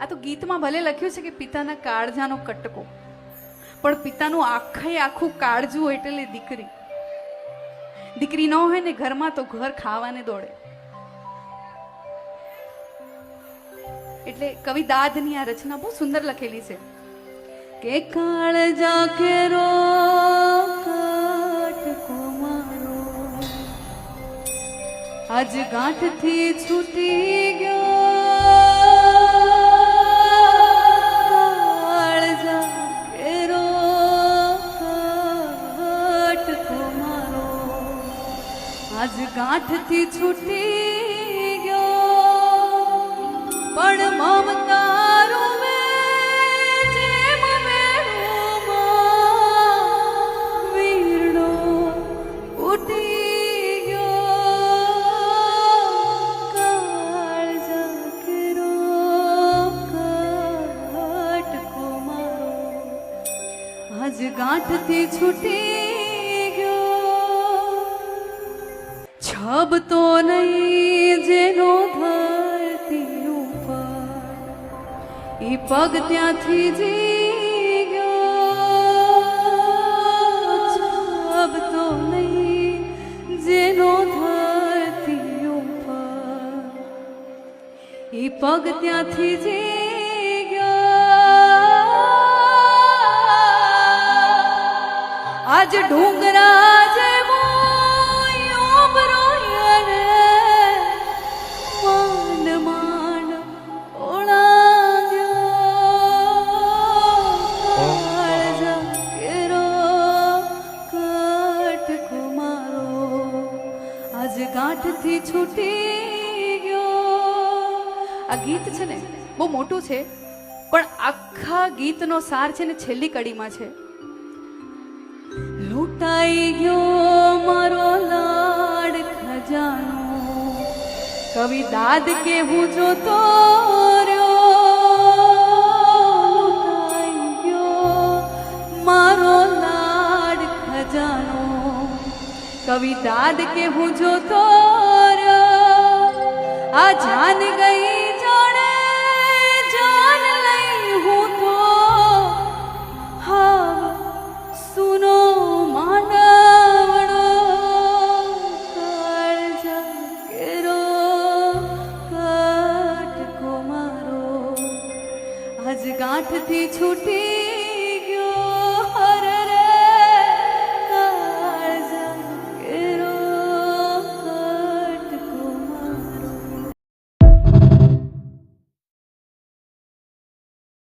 આ તો ગીતમાં ભલે લખ્યું છે કે પિતાના કાળજાનો કટકો, પણ પિતાનું આખું કાળજું એટલે દીકરી. દીકરી ન હોય ને ઘરમાં તો ઘર ખાવાને દોડે. એટલે કવિ દાદની આ રચના બહુ સુંદર લખેલી છે કે કાળજા કેરો કટકો મારો આજ ગાંઠથી છૂટી ગયો. આજ ગાંઠથી છૂટી ગયો પણ મમતારું જેમ મેળુમાં વીરડો ઉઠી ગયો. કાળજા કેરો કટકો મારો આજ ગાંઠથી છૂટી છબ તો નહીં જેનો ધરતી ઉપર ઈ પગ ત્યાંથી જી ગયો. છબ તો નહીં જેનો ધરતી ઉપર ઈ પગ ત્યાંથી જી ગયો. આજ ડુંગરા ગાંઠથી છૂટી ગયો. આ ગીત છે ને બહુ મોટું છે, પણ આખા ગીતનો સાર છે ને છેલ્લી કડીમાં છે. લૂંટાઈ ગયો મારો લાડ ખજાનો, કવિ દાદ કેવું જોતો રહ્યો. લૂંટાઈ ગયો મારો લાડ ખજાનો, કવિ દાદ કે હું જોતો રહ્યો. આ જાન ગઈ જાણે જાન લઈ હું તો હા સુનો માનવડો. કાળજા કેરો કટકો મારો આજ ગાંઠથી છૂટી